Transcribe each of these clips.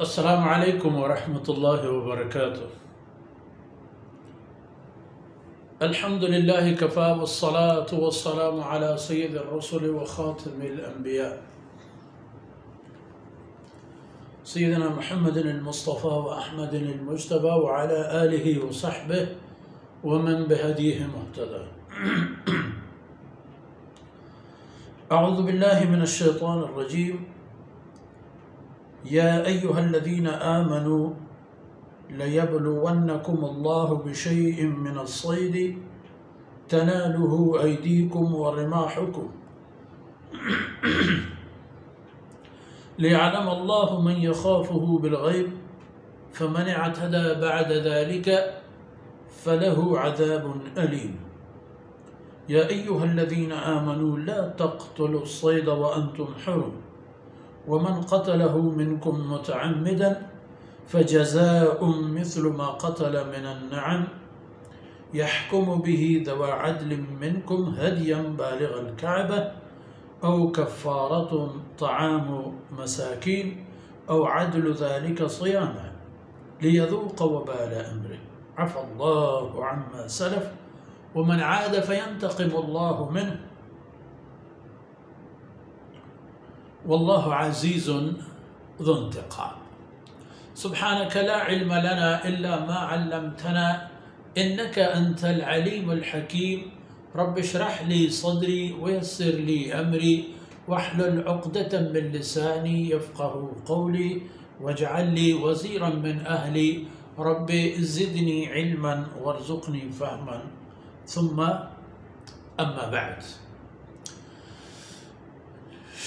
السلام عليكم ورحمة الله وبركاته. الحمد لله كفى والصلاة والسلام على سيد الرسل وخاتم الأنبياء سيدنا محمد المصطفى وأحمد المجتبى وعلى آله وصحبه ومن بهديه مهتدى. أعوذ بالله من الشيطان الرجيم. يا أيها الذين آمنوا ليبلونكم الله بشيء من الصيد تناله أيديكم ورماحكم ليعلم الله من يخافه بالغيب فمن اعتدى بعد ذلك فله عذاب أليم. يا أيها الذين آمنوا لا تقتلوا الصيد وأنتم حرم ومن قتله منكم متعمدا فجزاء مثل ما قتل من النعم يحكم به ذوى عدل منكم هديا بالغ الكعبة أو كفارة طعام مساكين أو عدل ذلك صياما ليذوق وبال أمره عفى الله عما سلف ومن عاد فينتقم الله منه والله عزيز ذو انتقام. سبحانك لا علم لنا إلا ما علمتنا إنك أنت العليم الحكيم. رب اشرح لي صدري ويسر لي أمري واحلل عقدة من لساني يفقه قولي واجعل لي وزيرا من أهلي. رب زدني علما وارزقني فهما. ثم أما بعد.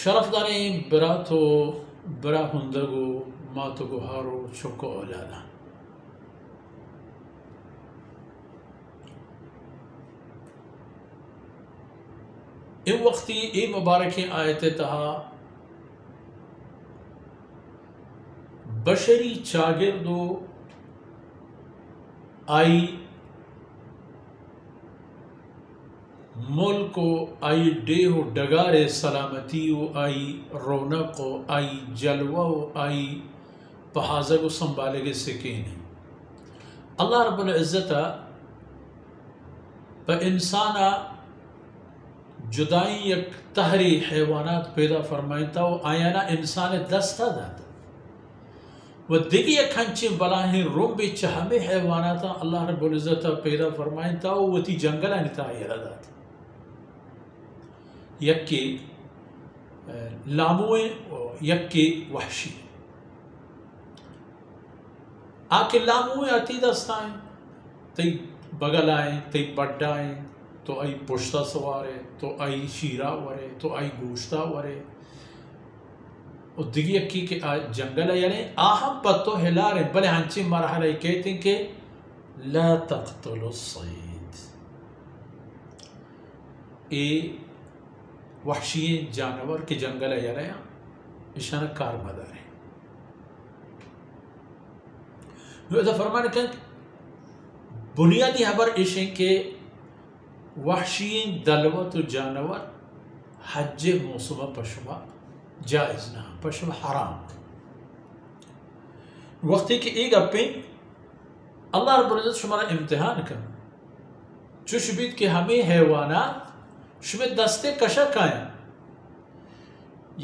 شرف داریم براتو برا هندگو ماتو گوهارو چوکو اولادا. این وقتی این مبارکی آیت تها بشری چاگردو آئی ملک و آئی ڈیہ و ڈگار سلامتی و آئی رونق و آئی جلوہ و آئی پہازگ و سنبھالے گے سکین ہے. اللہ رب العزت پا انسانا جدائی یک تہری حیوانات پیدا فرمائیں تا و آیانا انسان دستا داتا و دیگی یک ہنچی بلاہیں روم بھی چہمی حیواناتا اللہ رب العزت پیدا فرمائیں تا و تی جنگلہ نتائی داتا. یکی لاموئے و یکی وحشی. آکے لاموئے آتی دستائیں تی بگل آئیں تی بڑھائیں تو آئی پشتہ سوارے تو آئی شیرہ ورے تو آئی گوشتہ ورے اور دیگی یکی کہ جنگل ہے یعنی آہم پتو ہلارے بلے ہنچی مرحلہ کہتے ہیں کہ لا تقتلوا الصید. اے وحشی جانور کے جنگل ہے یا رہا اشانہ کار مدار ہے. ایسا فرمانے کہ بنیادی حبر اشیں کہ وحشی دلوت و جانور حج موسمہ پشمہ جائز نہ پشمہ حرام. وقتی کہ ایک اپنے اللہ رب العزت شمارا امتحان کر چوش بیت کہ ہمیں حیوانات شمیں دستے کشک آئیں.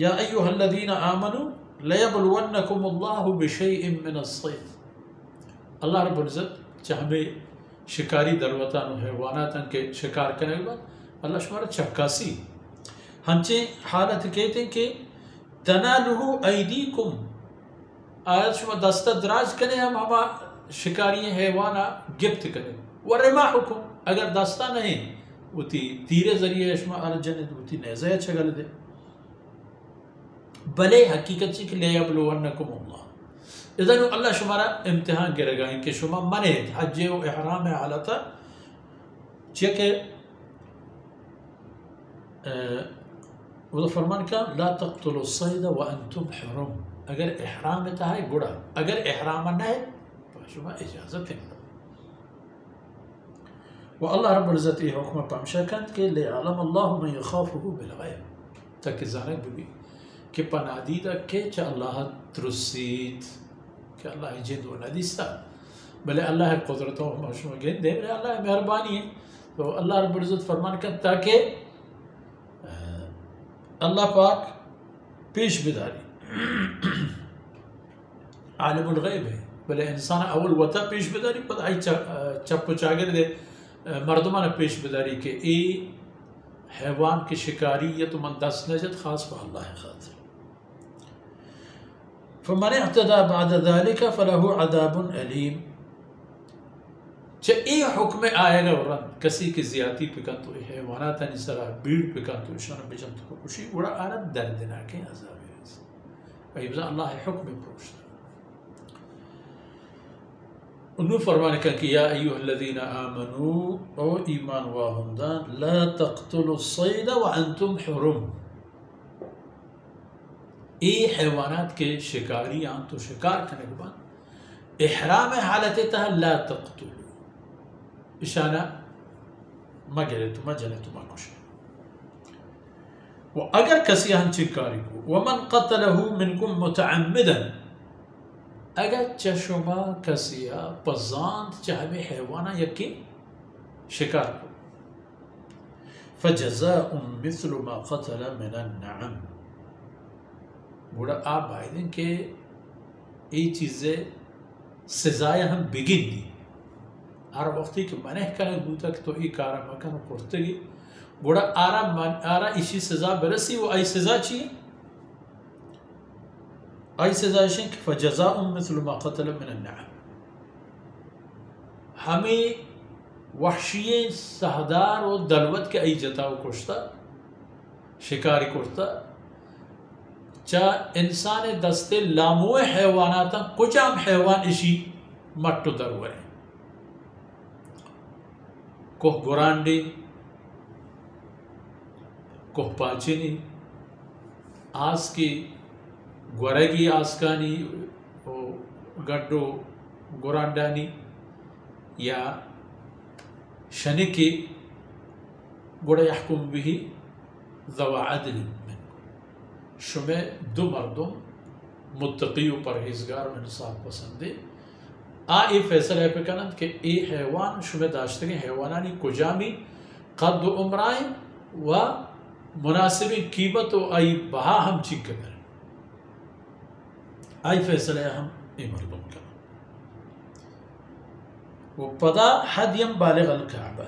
یا ایوہ الذین آمنوا لیبلونکم اللہ بشیء من الصید. اللہ رب العزت چاہمیں شکاری دروتان و حیواناتاں کے شکار کرنے کے بعد اللہ شمارا چکاسی ہنچے حالت کہتے ہیں کہ تنالہ ایدیکم آیت شما دستہ دراز کریں ہم ہما شکاری حیوانا گفت کریں ورماحکم اگر دستہ نہیں وہ تیرے ذریعے اشما آل جنت وہ نیزہ چھگل دے. بلے حقیقت سے کہ لیبلونکم اللہ اذن اللہ شمارا امتحان کے رگائیں کہ شما منید حج و احرام حالتا چیکہ وہ فرمان کا لا تقتلوا الصید وانتم حرم. اگر احرام تا ہے گڑا اگر احرام نہ ہے تو شما اجازت ہے. والله رب العزت ای حکم پامشا کند که لیعلم الله من یخافه بالغیب تاکہ زانک بھی کہ پناہ دیدہ کہ چا اللہ ترسید کہ اللہ جند و ندیستا بلے اللہ قدرتوں مشروع گند دے بلے اللہ مہربانی ہے. تو اللہ رب العزت فرمان کر تاکہ اللہ پاک پیش بداری عالم الغیب ہے بلے انسان اول وطا پیش بداری پتہ آئی چپ و چاگر دے مردمان پیش بداری کے ای حیوان کی شکاریت من دست نجد خاص با اللہ خاطر. فمن اعتدى بعد ذلك فله عذاب علیم. ای حکم آئے گا ورن کسی کی زیادتی پکن تو حیوانات نسرا بیڑ پکن تو اشارہ بجن تو کشی وڑا آنا دردناکیں عذاب ہے. ایبزا اللہ حکم پروشتا انہوں فرمانے کا کہ یا ایوہ الذین آمنوا او ایمان واہندان لا تقتلوا الصید وانتم حرم. ای حیوانات کے شکاری آن تو شکار کرنے کے بعد احرام حالت تھا لا تقتلوا اشانہ مگرے تو مجلے تو مکشے. و اگر کسی ہن چکاری کو ومن قتله منکم متعمدا اگر چشما کسیا پزاند چاہوے حیوانا یکی شکار کو فجزاء مثل ما قتل من النعم. بوڑا آپ بائدن کہ ای چیزیں سزائے ہم بگن دی آر وقتی کہ منہ کرنے بوتا کہ تو ای کارا مکن کرتے گی بوڑا آرا اسی سزا برسی وہ ای سزا چیئے ای سزا شنک فجزاء مثل ما قتل من النعم. ہمیں وحشی سہدار و دلوت کے ای جتاو کشتا شکاری کرتا چا انسان دستے لامو حیواناتا کچام حیوان اشی مٹو دروئے کوہ گرانڈی کوہ پاچینی آس کی گورگی آسکانی گڈو گرانڈانی یا شنکی گوڑا یحکم بھی ذو عدل شمع دو مردم متقی و پرہیزگار و انصاف پسندے آئی فیصلہ پہ کنند کہ ای حیوان شمع داشتگی حیوانانی کجامی قد و عمرائیں و مناسبی قیمت و آئی بہا ہم چیک کریں آئی فیصلہ ہم ای مردم کریں. وہ پدا حدیم بالغ الکعبہ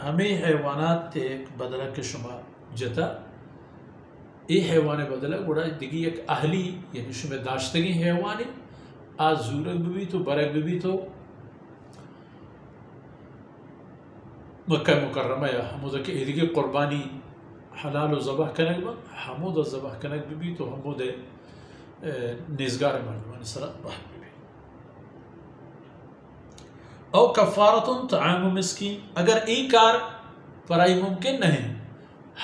ہمیں حیوانات ایک بدلہ کے شما جتا ای حیوان بدلہ گوڑا دیگی ایک اہلی یعنی شما داشتگی حیوانی آج زورک بھی تو برک بھی تو مکہ مکرمہ یا حمودہ کے ایدگی قربانی حلال و ذبح کنک با حمودہ ذبح کنک بھی تو حمودہ نیزگار مردمان صلاح بحر بھی او کفارتن طعام مسکین اگر ای کار پرائی ممکن نہیں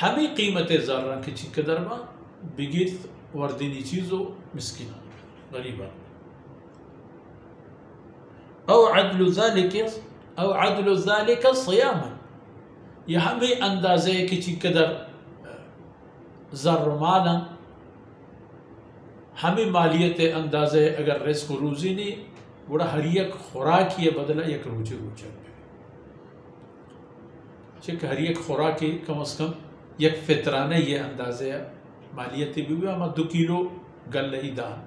ہمیں قیمت ذرہ کی چیک درما بگیت وردینی چیزو مسکین غریبان او عدل ذالک صیاما یہ ہمیں اندازے کی چیک در ذر مالا ہمیں مالیت اندازے اگر رزق و روزی نہیں بڑا ہر یک خوراکی بدلہ یک روچے چک ہر یک خوراکی کم از کم یک فطرانہ یہ اندازے مالیتی بھی ہوئی ہمیں 2 کیلو گل لئی دان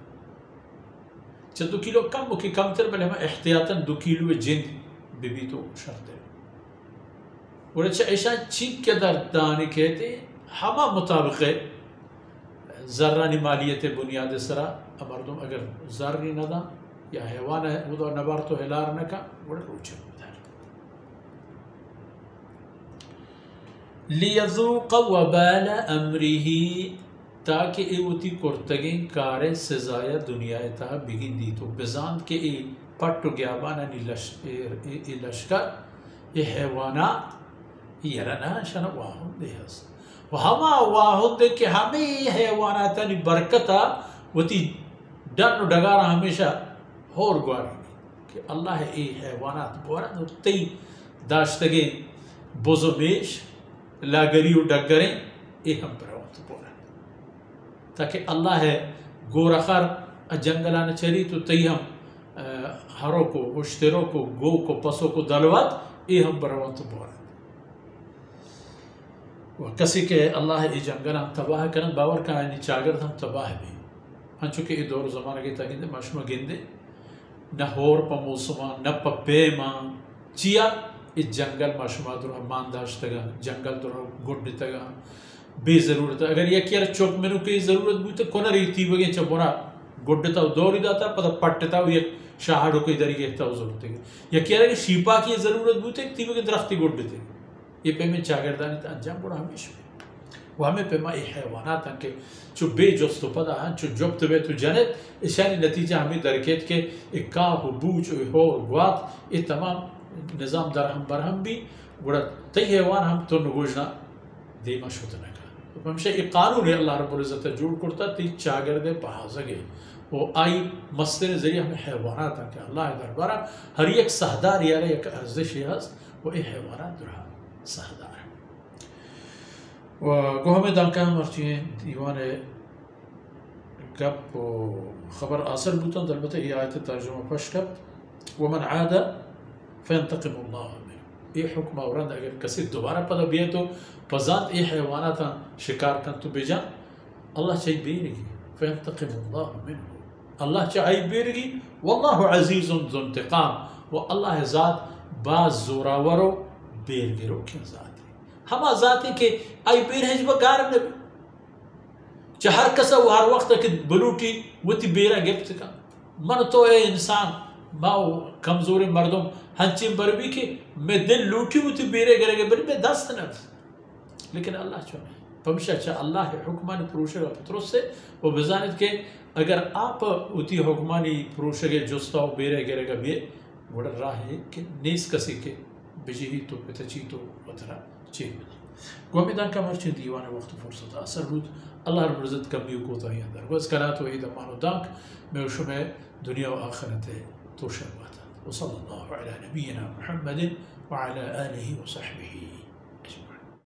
چا 2 کیلو کم مکی کم تر بلے ہمیں احتیاطاً 2 کیلو جند بھی تو شرط ہے بڑا چا ایشا چیک کے در دانی کہتے ہما مطابق ذرانی مالیت بنیاد سرا مردم اگر ذرنی ندا یا حیوان ہے وہ نبار تو ہلار نکا بڑا روچے لیذوق وبال امرہ تاکہ ایوتی کرتگین کار سزایا دنیا تا بگن دی تو بزاند کے ای پٹو گیابانا ای لشکر ای حیوانات یرنا شنا واہن دے ہست و ہما واہن دے کہ ہمیں حیواناتا نی برکتا وتی ڈن و ڈگارا ہمیشہ ہور گواری کہ اللہ ای حیوانات بورا تی داشتگے بوزو بیش لاگری و ڈگریں ای ہم پر وقت بورا تاکہ اللہ گورخر جنگلان چری تو تی ہم ہروں کو اشتروں کو گو کو پسوں کو دلوات ای ہم بروان تو بورد و کسی کہ اللہ ای جنگلان تباہ کرن باور کا آئینی چاگرد ہم تباہ بھی ہن چونکہ ای دور زمانہ کی تا گندے مشمع گندے نہ ہور پا موسمان نہ پا بیمان چیا ای جنگل مشمع در مانداشت گا جنگل در گنڈ تگا بے ضرورت اگر یکی ار چوک منو کی ضرورت بوتا کنا ریتی بگے چا بنا گنڈ تا دوری داتا پتا پٹ تا یک شاہدوں کی دری کے احتاؤ ضرورت ہے یکی ار شیپا کی ضرورت بوتا ایک تی بگے درختی گنڈ تے یہ پہ میں چاگردانی تا انجام بڑا ہمیش میں وہ ہمیں پہ ماں حیوانات ہیں کہ چو بے جست و پدا ہیں چو جبت بے تو جنت اشانی نتیجہ ہمیں درکیت کے اکاہ و بوچ و ہور گوات یہ تمام نظام درہم برہم بھی بڑا تی حیوان ہم تو نگوجنا دیما شدنا کا ہمشہ ایک قانون ہے اللہ رب العزت جوڑ کرتا تی چاگردے پہازگے وہ آئی مستر ذریعہ ہمیں حیوانات ہیں کہ اللہ دربارہ ہر ایک سہدار یارے ایک ارزش ہے وہ ای حیوانات درہا سہدار ہے و ہمیں دانکہ ہم ارچی دیوان گپ و خبر آسر بوتاں دلبتہ یہ آیت ترجمہ پش کب ومن عاد فینتقم اللہ منه یہ حکم اورند اگر کسی دوبارہ پدا بیئے تو پزانت یہ حیوانات شکار کن تو بیجان اللہ چاہی بیرگی فینتقم اللہ منه اللہ چاہی بیرگی واللہ عزیز ذو انتقام و اللہ ذات باز زوراورو بیرگرو کیا ذات ہے ہما ذات ہے کہ آئی بیر ہے جب گارم نبی چہر کسا وہ ہر وقت کہ بلوٹی وہ تی بیرہ گفت کا من تو اے انسان ماو کمزور مردم ہنچیں بربی کہ میں دل لوٹی وہ تی بیرے گرے گے بلی میں دست نفس لیکن اللہ چاہے پمشہ چاہ اللہ حکمانی پروشے گا پترس سے وہ بزانت کہ اگر آپ اتی حکمانی پروشے گے جستا و بیرے گرے گا بھی بڑا راہ ہے کہ نیس کسی کے بجی ہی تو پتچی تو وطرہ چین بنا گومیدان کا مرچے دیوان وقت فرصت اثر بود اللہ رب العزت کمیو کو تاہی اندر وہ اس کلات و عید امان و دانک میں شمع دنیا و آخرت تو شرباتا وصلی اللہ علی نبینا محمد وعلى آلہ وصحبہ